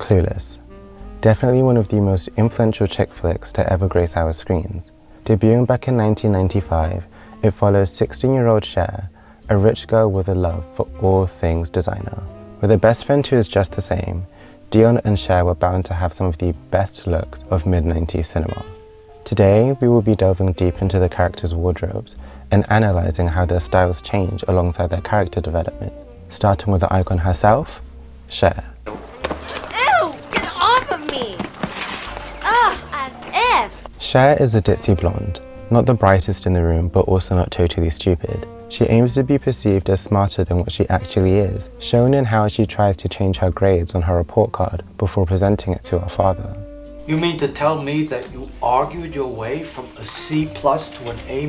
Clueless. Definitely one of the most influential chick flicks to ever grace our screens. Debuting back in 1995, it follows 16-year-old Cher, a rich girl with a love for all things designer. With a best friend who is just the same, Dion and Cher were bound to have some of the best looks of mid-90s cinema. Today, we will be delving deep into the characters' wardrobes and analysing how their styles change alongside their character development, starting with the icon herself, Cher. Ew! Get off of me! Ugh, as if! Cher is a ditzy blonde, not the brightest in the room, but also not totally stupid. She aims to be perceived as smarter than what she actually is, shown in how she tries to change her grades on her report card before presenting it to her father. You mean to tell me that you argued your way from a C+ to an A-?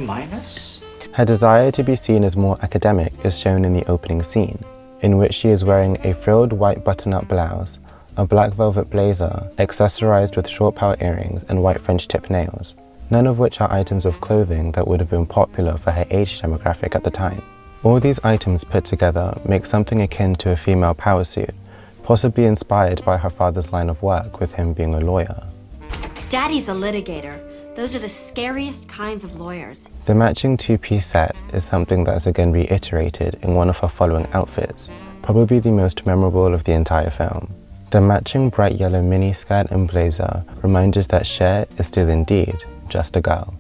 Her desire to be seen as more academic is shown in the opening scene, in which she is wearing a frilled white button-up blouse, a black velvet blazer, accessorized with short power earrings and white French tip nails, none of which are items of clothing that would have been popular for her age demographic at the time. All these items put together make something akin to a female power suit, possibly inspired by her father's line of work with him being a lawyer. Daddy's a litigator. Those are the scariest kinds of lawyers. The matching two-piece set is something that is again reiterated in one of her following outfits, probably the most memorable of the entire film. The matching bright yellow miniskirt and blazer remind us that Cher is still indeed just a girl,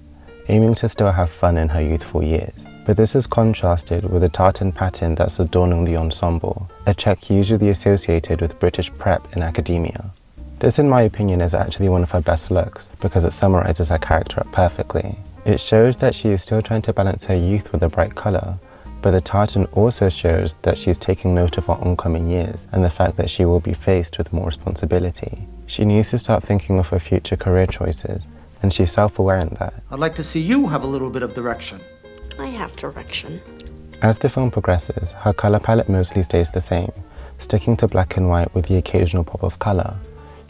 aiming to still have fun in her youthful years. But this is contrasted with the tartan pattern that's adorning the ensemble, a check usually associated with British prep and academia. This, in my opinion, is actually one of her best looks because it summarizes her character up perfectly. It shows that she is still trying to balance her youth with a bright color, but the tartan also shows that she's taking note of her oncoming years and the fact that she will be faced with more responsibility. She needs to start thinking of her future career choices, and she's self-aware in that. I'd like to see you have a little bit of direction. I have direction. As the film progresses, her color palette mostly stays the same, sticking to black and white with the occasional pop of color,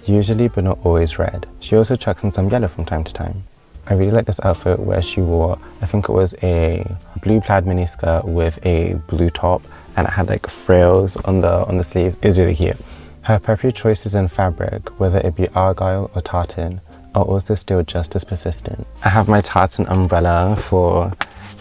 usually but not always red. She also chucks in some yellow from time to time. I really like this outfit where she wore, I think it was a blue plaid miniskirt with a blue top, and it had like frills on the sleeves. It was really cute. Her preppy choices in fabric, whether it be argyle or tartan, are also still just as persistent. I have my tartan umbrella for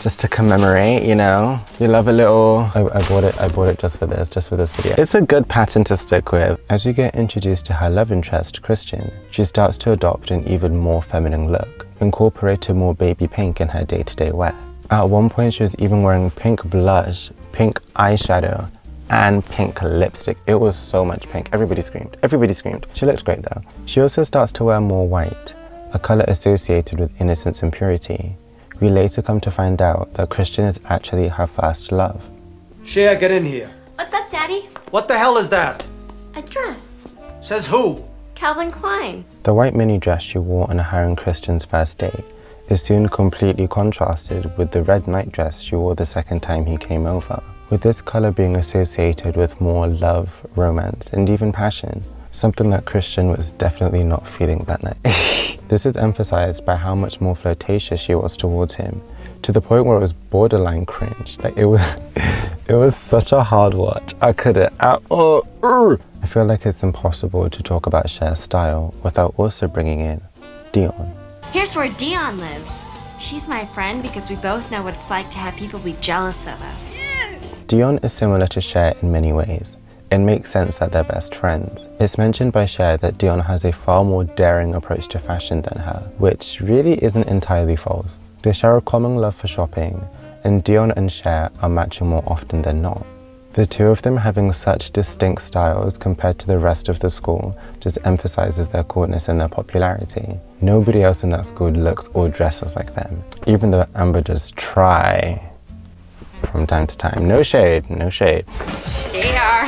just to commemorate, you know. You love a little, I bought it just for this video. It's a good pattern to stick with. As you get introduced to her love interest, Christian, she starts to adopt an even more feminine look, incorporating more baby pink in her day-to-day wear. At one point, she was even wearing pink blush, pink eyeshadow, and pink lipstick. It was so much pink. Everybody screamed. Everybody screamed. She looked great though. She also starts to wear more white, a color associated with innocence and purity. We later come to find out that Christian is actually her first love. Cher, get in here. What's up, Daddy? What the hell is that? A dress. Says who? Calvin Klein. The white mini dress she wore on her and Christian's first date is soon completely contrasted with the red nightdress she wore the second time he came over, with this color being associated with more love, romance, and even passion, something that Christian was definitely not feeling that night. This is emphasized by how much more flirtatious she was towards him, to the point where it was borderline cringe. Like it was such a hard watch. I couldn't. I feel like it's impossible to talk about Cher's style without also bringing in Dion. Here's where Dion lives. She's my friend because we both know what it's like to have people be jealous of us. Dion is similar to Cher in many ways. It makes sense that they're best friends. It's mentioned by Cher that Dion has a far more daring approach to fashion than her, which really isn't entirely false. They share a common love for shopping, and Dion and Cher are matching more often than not. The two of them having such distinct styles compared to the rest of the school just emphasizes their coolness and their popularity. Nobody else in that school looks or dresses like them, even though Amber does try from time to time. No shade, no shade. Cher,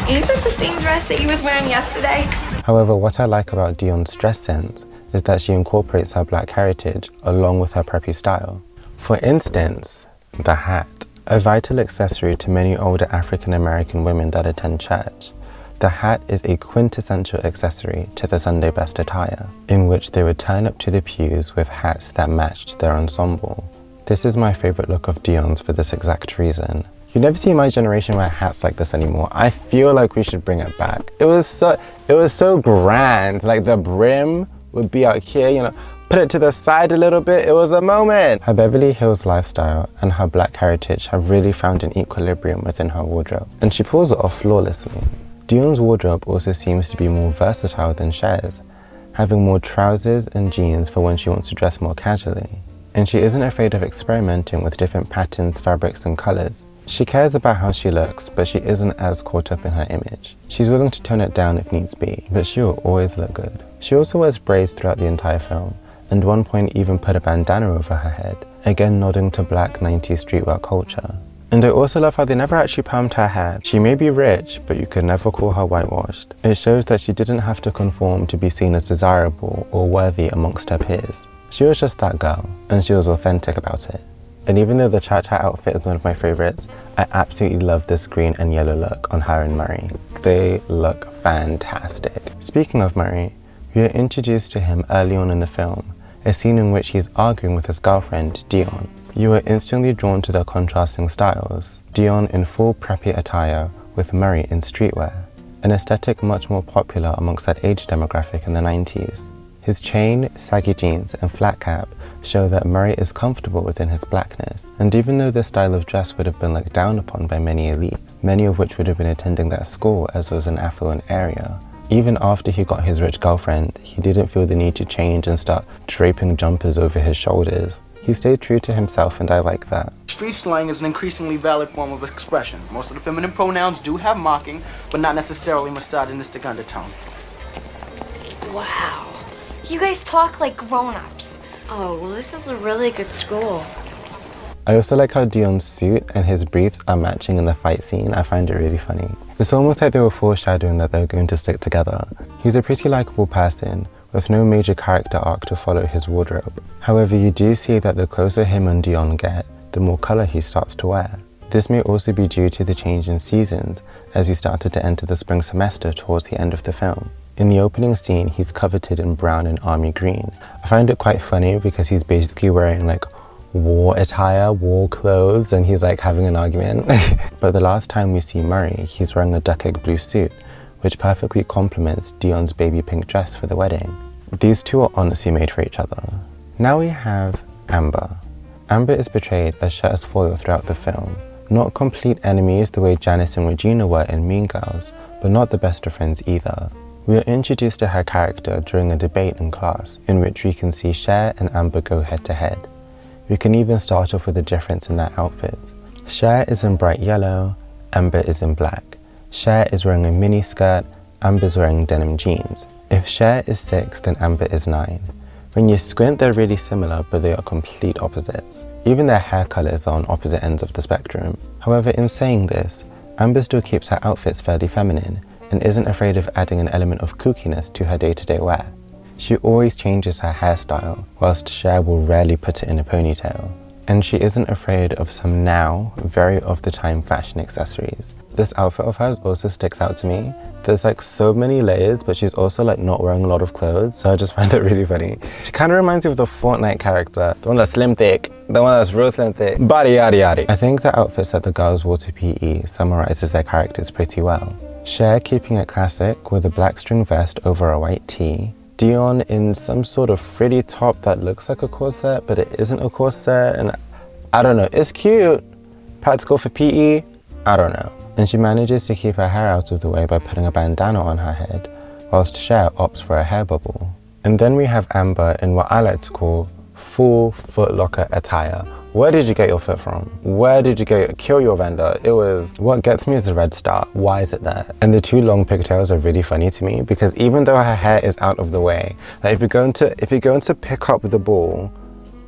ain't that the same dress that you was wearing yesterday? However, what I like about Dion's dress sense is that she incorporates her black heritage along with her preppy style. For instance, the hat. A vital accessory to many older African American women that attend church. The hat is a quintessential accessory to the Sunday best attire, in which they would turn up to the pews with hats that matched their ensemble. This is my favorite look of Dion's for this exact reason. You never see my generation wear hats like this anymore. I feel like we should bring it back. It was so grand. Like the brim would be out here, you know, put it to the side a little bit. It was a moment. Her Beverly Hills lifestyle and her black heritage have really found an equilibrium within her wardrobe, and she pulls it off flawlessly. Dion's wardrobe also seems to be more versatile than Cher's, having more trousers and jeans for when she wants to dress more casually. And she isn't afraid of experimenting with different patterns, fabrics and colors. She cares about how she looks, but she isn't as caught up in her image. She's willing to tone it down if needs be, but she will always look good. She also wears braids throughout the entire film, and at one point even put a bandana over her head, again nodding to black 90s streetwear culture. And I also love how they never actually permed her hair. She may be rich, but you could never call her whitewashed. It shows that she didn't have to conform to be seen as desirable or worthy amongst her peers. She was just that girl, and she was authentic about it. And even though the cha-cha outfit is one of my favorites, I absolutely love this green and yellow look on her and Murray. They look fantastic. Speaking of Murray, we are introduced to him early on in the film, a scene in which he's arguing with his girlfriend, Dion. You are instantly drawn to their contrasting styles. Dion in full preppy attire with Murray in streetwear, an aesthetic much more popular amongst that age demographic in the 90s. His chain, saggy jeans and flat cap show that Murray is comfortable within his blackness, and even though this style of dress would have been looked down upon by many elites, many of which would have been attending that school as was an affluent area, even after he got his rich girlfriend, he didn't feel the need to change and start draping jumpers over his shoulders. He stayed true to himself, and I like that. Street slang is an increasingly valid form of expression. Most of the feminine pronouns do have mocking, but not necessarily misogynistic undertone. Wow. You guys talk like grown-ups. Oh, well, this is a really good school. I also like how Dion's suit and his briefs are matching in the fight scene. I find it really funny. It's almost like they were foreshadowing that they were going to stick together. He's a pretty likable person, with no major character arc to follow his wardrobe. However, you do see that the closer him and Dion get, the more colour he starts to wear. This may also be due to the change in seasons as he started to enter the spring semester towards the end of the film. In the opening scene, he's coveted in brown and army green. I find it quite funny because he's basically wearing like war attire, war clothes, and he's like having an argument. But the last time we see Murray, he's wearing a duck egg blue suit, which perfectly complements Dion's baby pink dress for the wedding. These two are honestly made for each other. Now we have Amber. Amber is portrayed as Cher's foil throughout the film. Not complete enemies the way Janice and Regina were in Mean Girls, but not the best of friends either. We are introduced to her character during a debate in class, in which we can see Cher and Amber go head to head. We can even start off with a difference in their outfits. Cher is in bright yellow, Amber is in black. Cher is wearing a mini skirt, Amber's wearing denim jeans. If Cher is 6, then Amber is 9. When you squint, they're really similar, but they are complete opposites. Even their hair colors are on opposite ends of the spectrum. However, in saying this, Amber still keeps her outfits fairly feminine, and isn't afraid of adding an element of kookiness to her day-to-day wear. She always changes her hairstyle, whilst Cher will rarely put it in a ponytail. And she isn't afraid of some now, very of the time fashion accessories. This outfit of hers also sticks out to me. There's like so many layers, but she's also like not wearing a lot of clothes, so I just find that really funny. She kind of reminds me of the Fortnite character, the one that's slim thick, the one that's real slim thick, body yada yada. I think the outfits that the girls wore to PE summarizes their characters pretty well. Cher keeping it classic with a black string vest over a white tee. Dion in some sort of frilly top that looks like a corset, but it isn't a corset, and I don't know, it's cute. Practical for PE? I don't know. And she manages to keep her hair out of the way by putting a bandana on her head, whilst Cher opts for a hair bubble. And then we have Amber in what I like to call full Foot Locker attire. Where did you get your fit from? Where did you get kill your vendor? It was, what gets me is the red star. Why is it there? And the two long pigtails are really funny to me because even though her hair is out of the way, like if you're going to pick up the ball,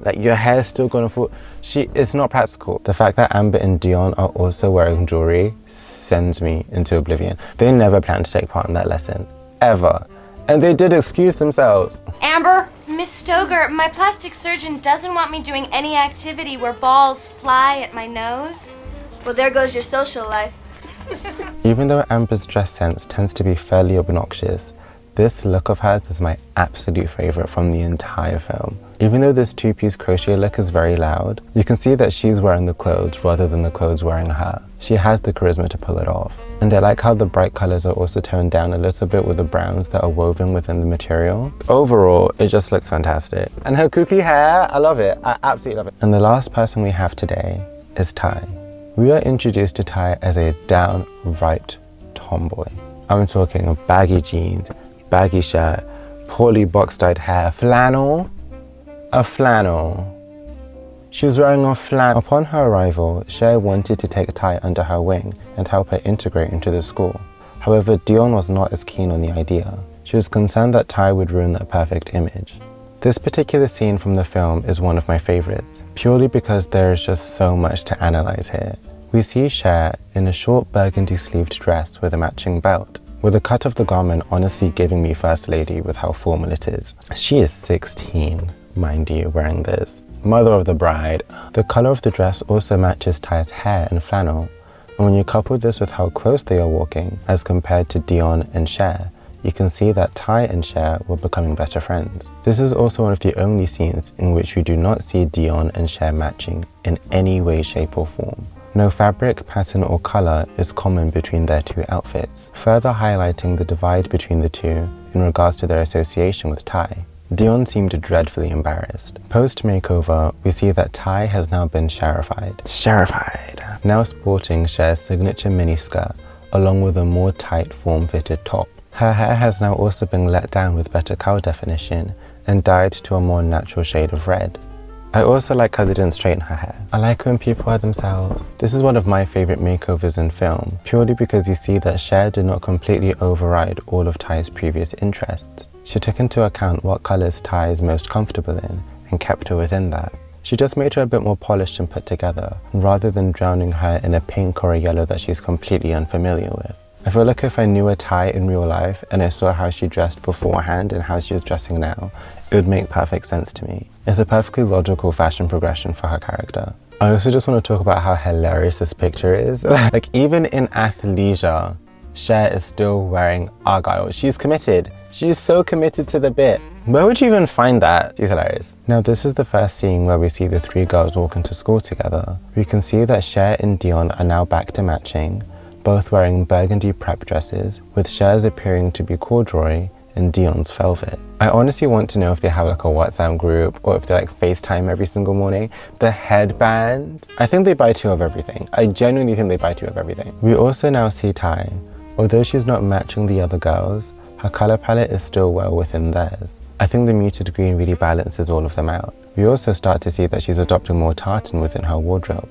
like your hair is still gonna fall. It's not practical. The fact that Amber and Dion are also wearing jewelry sends me into oblivion. They never planned to take part in that lesson, ever. And they did excuse themselves. Amber? Miss Stoger, my plastic surgeon doesn't want me doing any activity where balls fly at my nose. Well, there goes your social life. Even though Amber's dress sense tends to be fairly obnoxious, this look of hers is my absolute favorite from the entire film. Even though this two-piece crochet look is very loud, you can see that she's wearing the clothes rather than the clothes wearing her. She has the charisma to pull it off. And I like how the bright colors are also toned down a little bit with the browns that are woven within the material. Overall, it just looks fantastic. And her kooky hair, I love it. I absolutely love it. And the last person we have today is Ty. We are introduced to Ty as a downright tomboy. I'm talking of baggy jeans, baggy shirt, poorly box-tied hair, flannel. A flannel. She was wearing a flannel. Upon her arrival, Cher wanted to take Ty under her wing and help her integrate into the school. However, Dion was not as keen on the idea. She was concerned that Ty would ruin that perfect image. This particular scene from the film is one of my favorites, purely because there is just so much to analyze here. We see Cher in a short burgundy sleeved dress with a matching belt, with the cut of the garment honestly giving me First Lady with how formal it is. She is 16, mind you, wearing this. Mother of the bride. The color of the dress also matches Ty's hair and flannel, and when you couple this with how close they are walking as compared to Dion and Cher, you can see that Ty and Cher were becoming better friends. This is also one of the only scenes in which we do not see Dion and Cher matching in any way, shape or form. No fabric, pattern or color is common between their two outfits, further highlighting the divide between the two in regards to their association with Ty. Dion seemed dreadfully embarrassed. Post-makeover, we see that Ty has now been Cherified, now sporting Cher's signature miniskirt along with a more tight form-fitted top. Her hair has now also been let down with better curl definition and dyed to a more natural shade of red. I also like how they didn't straighten her hair. I like when people are themselves. This is one of my favorite makeovers in film, purely because you see that Cher did not completely override all of Ty's previous interests. She took into account what colors Ty is most comfortable in and kept her within that. She just made her a bit more polished and put together, rather than drowning her in a pink or a yellow that she's completely unfamiliar with. I feel like if I knew a Ty in real life and I saw how she dressed beforehand and how she was dressing now, it would make perfect sense to me. It's a perfectly logical fashion progression for her character. I also just want to talk about how hilarious this picture is. Like, even in athleisure, Cher is still wearing argyle. She's committed. She's so committed to the bit. Where would you even find that? She's hilarious. Now, this is the first scene where we see the three girls walk into school together. We can see that Cher and Dion are now back to matching, both wearing burgundy prep dresses, with Cher's appearing to be corduroy and Dion's velvet. I honestly want to know if they have like a WhatsApp group or if they like FaceTime every single morning. The headband, I think they buy two of everything. I genuinely think they buy two of everything. We also now see Ty. Although she's not matching the other girls, her color palette is still well within theirs. I think the muted green really balances all of them out. We also start to see that she's adopting more tartan within her wardrobe,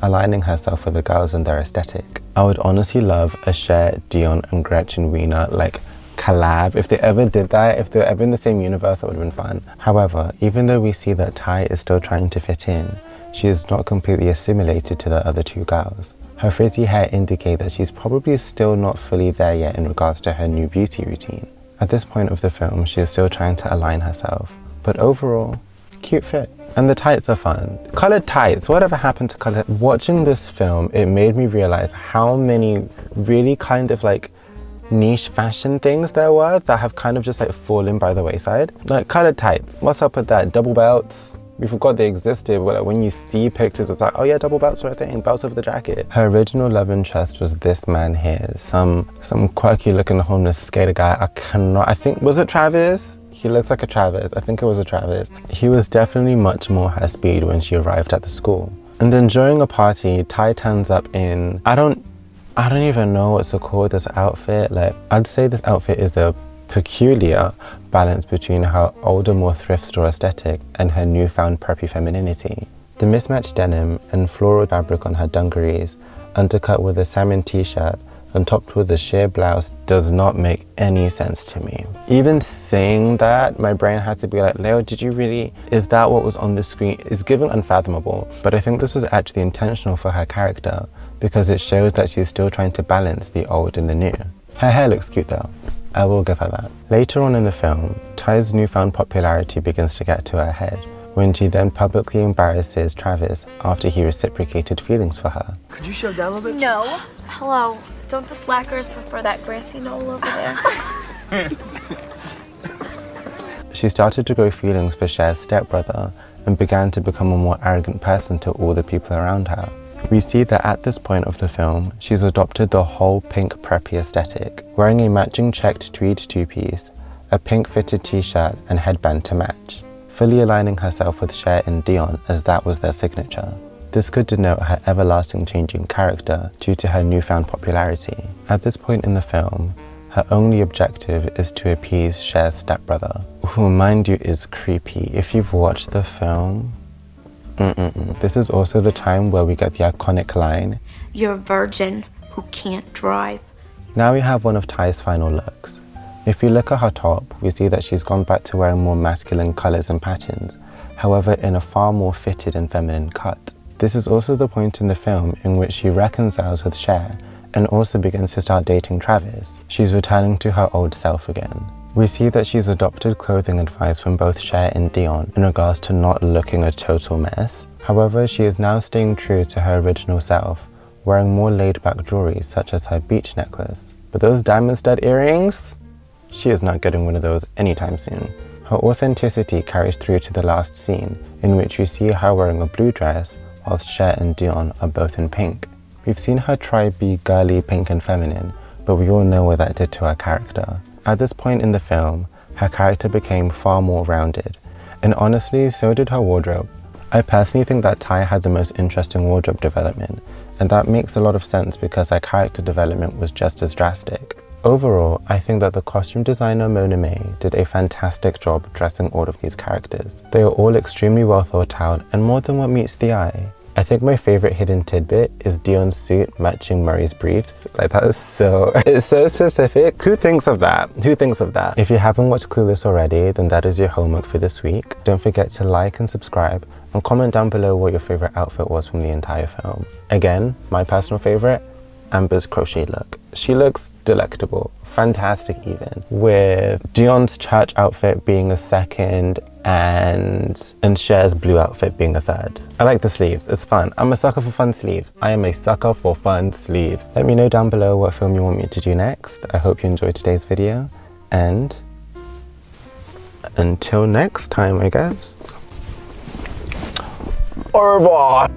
aligning herself with the girls and their aesthetic. I would honestly love a Cher, Dion and Gretchen Wiener like collab. If they ever did that, if they're ever in the same universe, that would have been fun. However, even though we see that Ty is still trying to fit in, she is not completely assimilated to the other two girls. Her frizzy hair indicate that she's probably still not fully there yet in regards to her new beauty routine. At this point of the film, she is still trying to align herself, but overall, cute fit. And the tights are fun. Colored tights, whatever happened to color? Watching this film, it made me realize how many really kind of like niche fashion things there were that have kind of just like fallen by the wayside. Like colored tights, what's up with that? Double belts. We forgot they existed, but like when you see pictures, it's like, oh yeah, double belts were a thing, belts over the jacket. Her original love interest was this man here, some quirky looking homeless skater guy. I think, was it Travis? He looks like a Travis. I think it was a Travis. He was definitely much more her speed when she arrived at the school. And then during a party, Ty turns up in, I don't even know what to call this outfit. Like, I'd say this outfit is a peculiar balance between her older, more thrift store aesthetic and her newfound preppy femininity. The mismatched denim and floral fabric on her dungarees, undercut with a salmon t-shirt and topped with a sheer blouse, does not make any sense to me. Even saying that, my brain had to be like, Leo, did you really, is that what was on the screen? It's given unfathomable, but I think this was actually intentional for her character because it shows that she's still trying to balance the old and the new. Her hair looks cute though. I will give her that. Later on in the film, Ty's newfound popularity begins to get to her head when she then publicly embarrasses Travis after he reciprocated feelings for her. Could you shove down a little bit? No. Hello. Don't the slackers prefer that grassy knoll over there? she started to grow feelings for Cher's stepbrother and began to become a more arrogant person to all the people around her. We see that at this point of the film, she's adopted the whole pink preppy aesthetic, wearing a matching checked tweed two-piece, a pink fitted t-shirt and headband to match, fully aligning herself with Cher and Dion as that was their signature. This could denote her everlasting changing character due to her newfound popularity. At this point in the film, her only objective is to appease Cher's stepbrother, who mind you is creepy if you've watched the film. This is also the time where we get the iconic line, "You're a virgin who can't drive." Now we have one of Ty's final looks. If you look at her top, we see that she's gone back to wearing more masculine colours and patterns, however in a far more fitted and feminine cut. This is also the point in the film in which she reconciles with Cher and also begins to start dating Travis. She's returning to her old self again. We see that she's adopted clothing advice from both Cher and Dion in regards to not looking a total mess. However, she is now staying true to her original self, wearing more laid-back jewelry such as her beach necklace. But those diamond stud earrings? She is not getting one of those anytime soon. Her authenticity carries through to the last scene, in which we see her wearing a blue dress whilst Cher and Dion are both in pink. We've seen her try be girly, pink and feminine, but we all know what that did to her character. At this point in the film, her character became far more rounded, and honestly, so did her wardrobe. I personally think that Ty had the most interesting wardrobe development, and that makes a lot of sense because her character development was just as drastic. Overall, I think that the costume designer Mona May did a fantastic job dressing all of these characters. They are all extremely well thought out and more than what meets the eye. I think my favorite hidden tidbit is Dion's suit matching Murray's briefs. Like that is it's so specific. Who thinks of that? Who thinks of that? If you haven't watched Clueless already, then that is your homework for this week. Don't forget to like and subscribe and comment down below what your favorite outfit was from the entire film. Again, my personal favorite, Amber's crochet look. She looks delectable, fantastic even, with Dion's church outfit being a second and Cher's blue outfit being a third. I like the sleeves, it's fun. I'm a sucker for fun sleeves. I am a sucker for fun sleeves. Let me know down below what film you want me to do next. I hope you enjoyed today's video, and until next time, I guess. Au revoir!